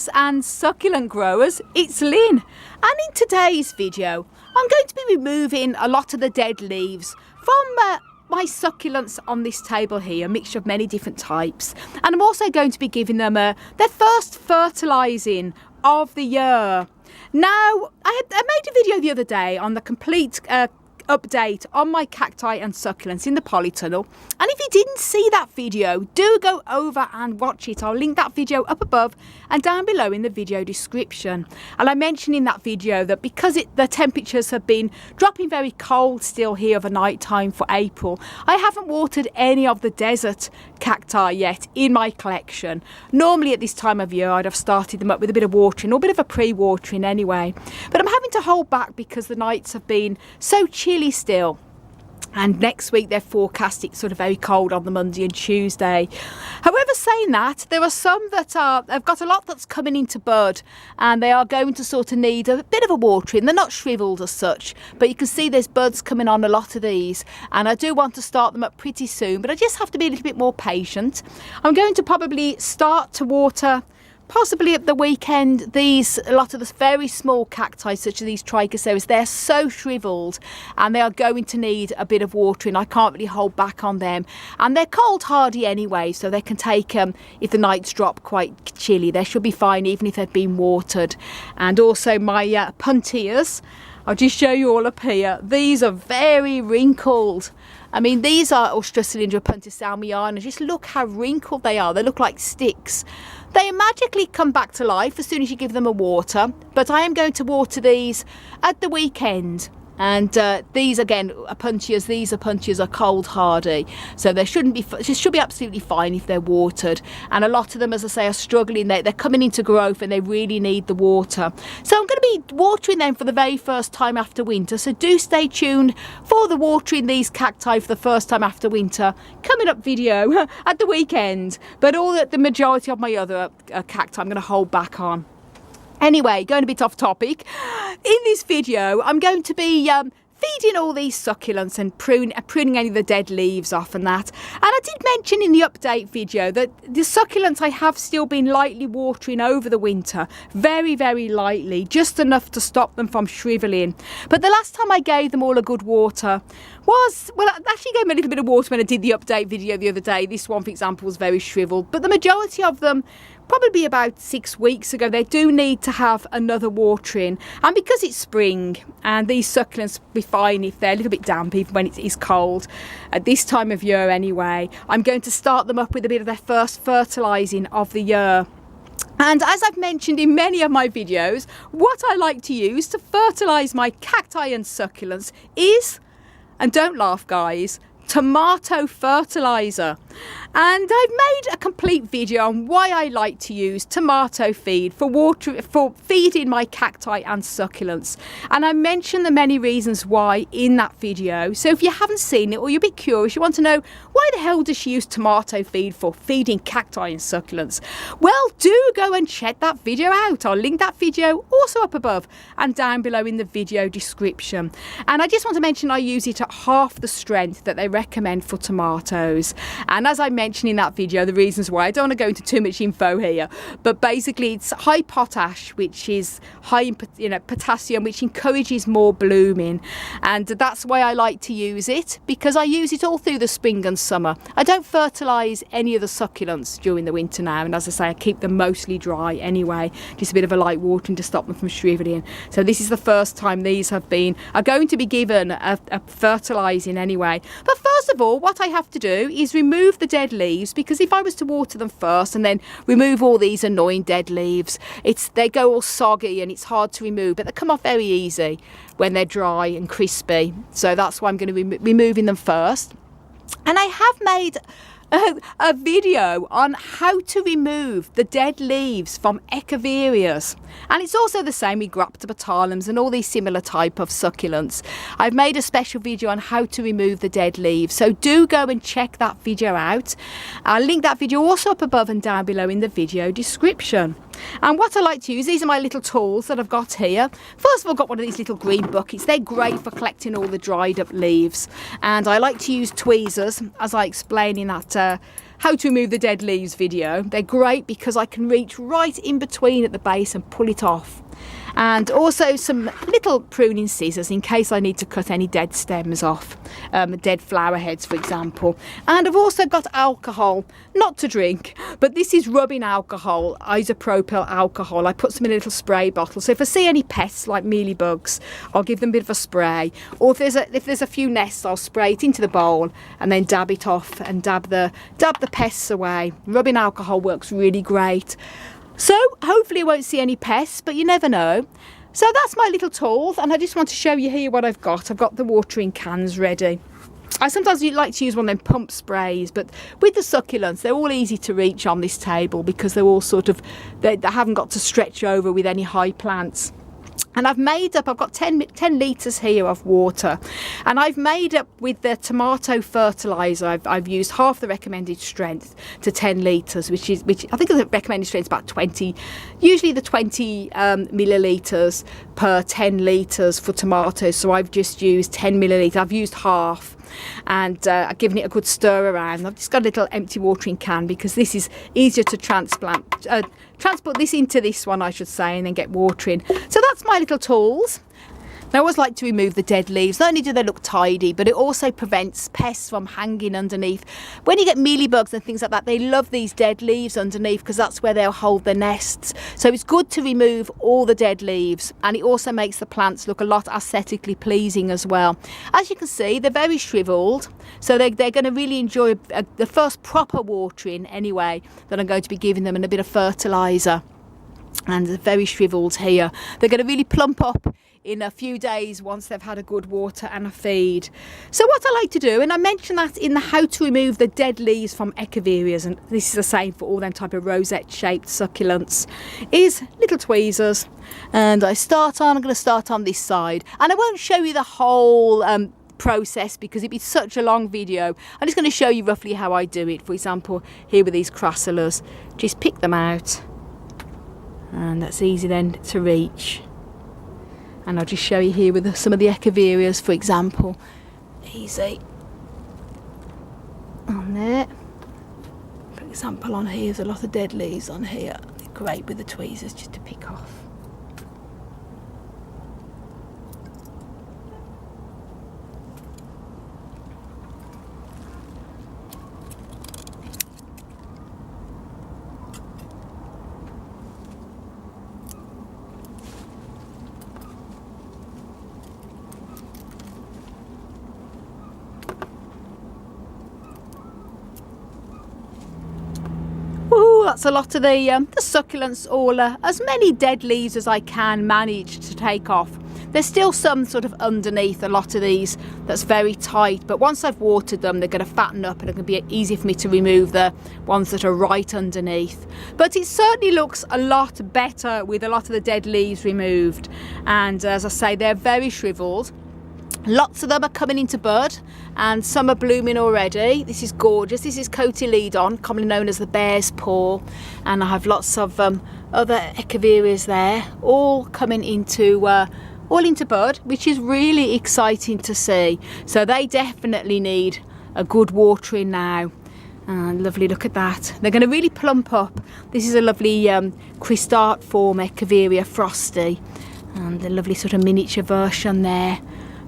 cactus and succulent growers, it's Lynn, and in today's video I'm going to be removing a lot of the dead leaves from my succulents on this table here, a mixture of many different types, and I'm also going to be giving them their first fertilizing of the year. Now, I made a video the other day on the complete update on my cacti and succulents in the Polytunnel, and if you didn't see that video, do go over and watch it. I'll link that video up above and down below in the video description. And I mentioned in that video that because the temperatures have been dropping very cold still here of a night time for April, I haven't watered any of the desert cacti yet in my collection. Normally at this time of year I'd have started them up with a bit of watering, or a bit of a pre-watering anyway, but I'm having to hold back because the nights have been so chilly still, and next week they're forecasting sort of very cold on the Monday and Tuesday. However, saying that, there are some that have got a lot that's coming into bud, and they are going to sort of need a bit of a watering. They're not shriveled as such, but you can see there's buds coming on a lot of these, and I do want to start them up pretty soon, but I just have to be a little bit more patient. I'm going to probably start to water possibly at the weekend a lot of the very small cacti such as these trichoceras. They're so shriveled and they are going to need a bit of watering. I can't really hold back on them, and they're cold hardy anyway, so they can take if the nights drop quite chilly, they should be fine even if they've been watered. And also my puntias, I'll just show you all up here. These are very wrinkled. I mean, these are Australocylindra puntisalmiana. Just look how wrinkled they are. They look like sticks. They magically come back to life as soon as you give them a water, but I am going to water these at the weekend. And these again are puntias. These are puntias are cold hardy, so they should be absolutely fine if they're watered. And a lot of them, as I say, are struggling. They're coming into growth and they really need the water. So I'm going to be watering them for the very first time after winter. So do stay tuned for the watering these cacti for the first time after winter coming up video at the weekend. But the majority of my other cacti I'm going to hold back on. Anyway, going a bit off topic, in this video I'm going to be feeding all these succulents and pruning any of the dead leaves off and that. And I did mention in the update video that the succulents I have still been lightly watering over the winter, very, very lightly, just enough to stop them from shriveling. But the last time I gave them all a good water was, well, I actually gave them a little bit of water when I did the update video the other day. This one, for example, was very shriveled, but the majority of them, probably about 6 weeks ago, they do need to have another watering. And because it's spring and these succulents will be fine if they're a little bit damp even when it is cold at this time of year anyway, I'm going to start them up with a bit of their first fertilizing of the year. And as I've mentioned in many of my videos, what I like to use to fertilize my cacti and succulents is, and don't laugh guys, tomato fertilizer. And I've made a complete video on why I like to use tomato feed for feeding my cacti and succulents, and I mentioned the many reasons why in that video. So if you haven't seen it, or you're a bit curious, you want to know why the hell does she use tomato feed for feeding cacti and succulents, well, do go and check that video out. I'll link that video also up above and down below in the video description. And I just want to mention I use it at half the strength that they recommend for tomatoes. And as I mentioned in that video, the reasons why, I don't want to go into too much info here, but basically it's high potash, which is high in potassium, which encourages more blooming, and that's why I like to use it, because I use it all through the spring and summer. I don't fertilize any of the succulents during the winter now, and as I say, I keep them mostly dry anyway, just a bit of a light watering to stop them from shriveling. So this is the first time these are going to be given a fertilizing anyway. But first of all, what I have to do is remove the dead leaves, because if I was to water them first and then remove all these annoying dead leaves, they go all soggy and it's hard to remove, but they come off very easy when they're dry and crispy. So that's why I'm going to be removing them first. And I have made a video on how to remove the dead leaves from echeverias, and it's also the same with graptobatalums and all these similar type of succulents. I've made a special video on how to remove the dead leaves, so do go and check that video out. I'll link that video also up above and down below in the video description. And what I like to use, these are my little tools that I've got here. First of all, I've got one of these little green buckets. They're great for collecting all the dried up leaves, and I like to use tweezers, as I explain in that how to remove the dead leaves video. They're great because I can reach right in between at the base and pull it off. And also some little pruning scissors in case I need to cut any dead stems off, dead flower heads for example. And I've also got alcohol, not to drink, but this is rubbing alcohol, isopropyl alcohol. I put some in a little spray bottle, so if I see any pests like mealybugs, I'll give them a bit of a spray, or if there's a few nests, I'll spray it into the bowl and then dab it off and dab the pests away. Rubbing alcohol works really great. So hopefully I won't see any pests, but you never know. So that's my little tools, and I just want to show you here what I've got. I've got the watering cans ready. I sometimes like to use one of them pump sprays, but with the succulents, they're all easy to reach on this table because they're all sort of, they haven't got to stretch over with any high plants. And I've got 10 litres here of water, and I've made up with the tomato fertiliser. I've used half the recommended strength to 10 litres, which I think the recommended strength is about 20, usually the 20 millilitres per 10 litres for tomatoes. So I've just used 10 millilitres. I've used half. And I've given it a good stir around. I've just got a little empty watering can because this is easier to transport this into this one, I should say, and then get watering. So that's my little tools. I always like to remove the dead leaves. Not only do they look tidy, but it also prevents pests from hanging underneath. When you get mealybugs and things like that, they love these dead leaves underneath because that's where they'll hold their nests. So it's good to remove all the dead leaves, and it also makes the plants look a lot aesthetically pleasing as well. As you can see, they're very shriveled, so they're going to really enjoy the first proper watering anyway that I'm going to be giving them, and a bit of fertiliser. And they're very shriveled here. They're going to really plump up in a few days once they've had a good water and a feed. So what I like to do, and I mentioned that in the how to remove the dead leaves from echeverias, and this is the same for all them type of rosette shaped succulents, is little tweezers. And I'm going to start on this side, and I won't show you the whole process because it'd be such a long video. I'm just going to show you roughly how I do it. For example, here with these crassulas, just pick them out, and that's easy then to reach. And I'll just show you here with some of the echeverias, for example. Easy. On there. For example, on here, there's a lot of dead leaves on here. They're great with the tweezers just to pick off. That's a lot of the succulents, all as many dead leaves as I can manage to take off. There's still some sort of underneath a lot of these that's very tight, but once I've watered them, they're going to fatten up and it's going to be easy for me to remove the ones that are right underneath. But it certainly looks a lot better with a lot of the dead leaves removed. And as I say, they're very shriveled. Lots of them are coming into bud, and some are blooming already. This is gorgeous. This is cotyledon, commonly known as the bear's paw, and I have lots of other echeverias there, all coming into bud, which is really exciting to see. So they definitely need a good watering now. And lovely, look at that. They're going to really plump up. This is a lovely cristart form echeveria frosty, and the lovely sort of miniature version there.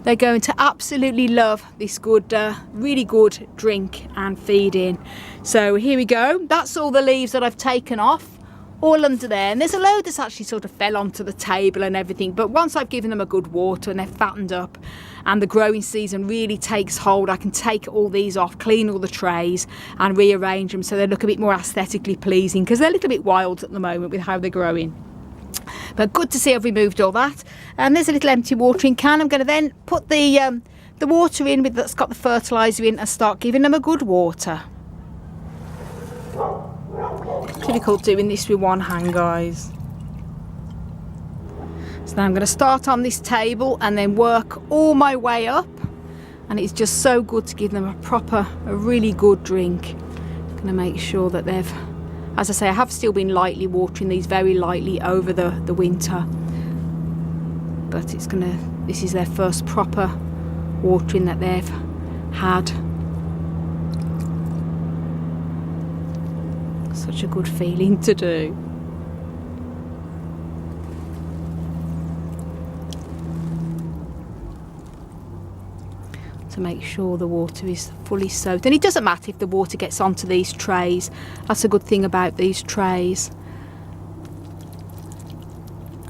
They're going to absolutely love this good, really good drink and feeding. So here we go. That's all the leaves that I've taken off, all under there. And there's a load that's actually sort of fell onto the table and everything. But once I've given them a good water and they're fattened up and the growing season really takes hold, I can take all these off, clean all the trays and rearrange them so they look a bit more aesthetically pleasing, because they're a little bit wild at the moment with how they're growing. But good to see I've removed all that. And there's a little empty watering can. I'm going to then put the water in that's got the fertiliser in and start giving them a good water. Difficult doing this with one hand, guys. So now I'm going to start on this table and then work all my way up. And it's just so good to give them a really good drink. I'm going to make sure that they've... As I say, I have still been lightly watering these, very lightly over the winter. But this is their first proper watering that they've had. Such a good feeling to do. To make sure the water is fully soaked, and it doesn't matter if the water gets onto these trays. That's a good thing about these trays.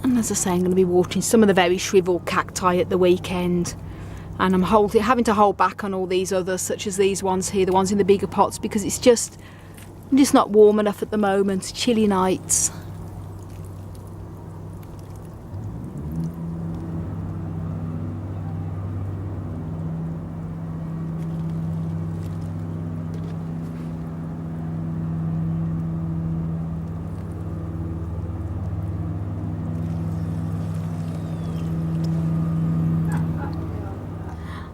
And as I say, I'm going to be watering some of the very shriveled cacti at the weekend, and I'm having to hold back on all these others, such as these ones here, the ones in the bigger pots, because it's just not warm enough at the moment. Chilly nights.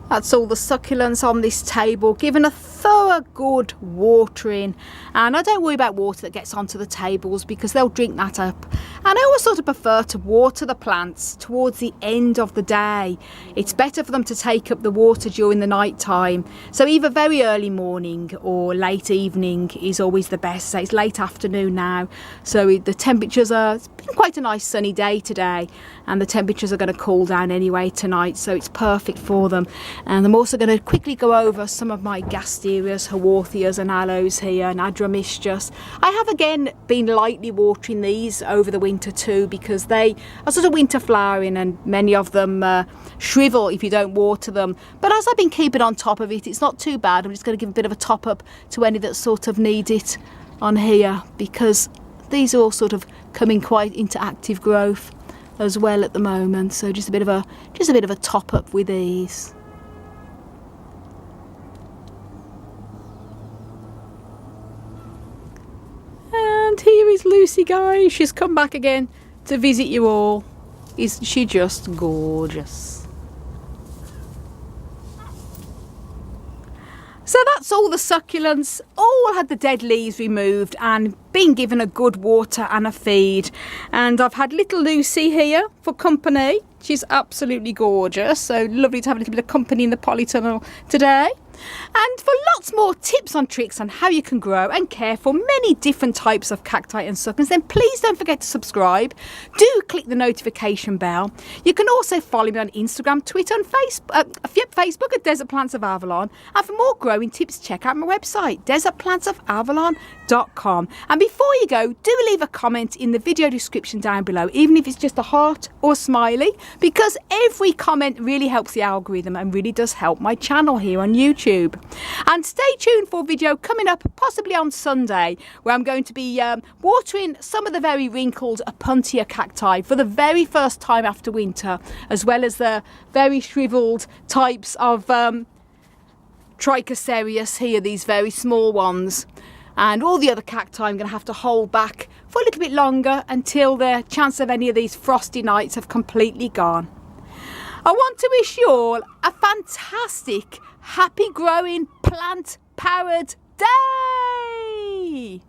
That's all the succulents on this table, given a thorough good watering. And I don't worry about water that gets onto the tables because they'll drink that up. And I always sort of prefer to water the plants towards the end of the day. It's better for them to take up the water during the night time. So either very early morning or late evening is always the best. So it's late afternoon now. So the temperatures are, it's been quite a nice sunny day today. And the temperatures are going to cool down anyway tonight. So it's perfect for them. And I'm also going to quickly go over some of my gasterias, haworthias and aloes here, and adramistus. I have again been lightly watering these over the winter too, because they are sort of winter flowering and many of them shrivel if you don't water them. But as I've been keeping on top of it, it's not too bad. I'm just going to give a bit of a top up to any that sort of need it on here, because these are all sort of coming quite into active growth as well at the moment. So just a bit of a top up with these. And here is Lucy, guys. She's come back again to visit you all. Isn't she just gorgeous? So that's all the succulents, all had the dead leaves removed and been given a good water and a feed. And I've had little Lucy here for company. She's absolutely gorgeous, so lovely to have a little bit of company in the Polytunnel today. And for lots more tips and tricks on how you can grow and care for many different types of cacti and succulents, then please don't forget to subscribe. Do click the notification bell. You can also follow me on Instagram, Twitter and Facebook at Desert Plants of Avalon. And for more growing tips, check out my website, desertplantsofavalon.com. And before you go, do leave a comment in the video description down below, even if it's just a heart or a smiley, because every comment really helps the algorithm and really does help my channel here on YouTube. And stay tuned for a video coming up possibly on Sunday, where I'm going to be watering some of the very wrinkled Opuntia cacti for the very first time after winter, as well as the very shriveled types of Trichocereus here, these very small ones. And all the other cacti I'm going to have to hold back for a little bit longer until the chance of any of these frosty nights have completely gone. I want to wish you all a fantastic, happy growing, plant powered day!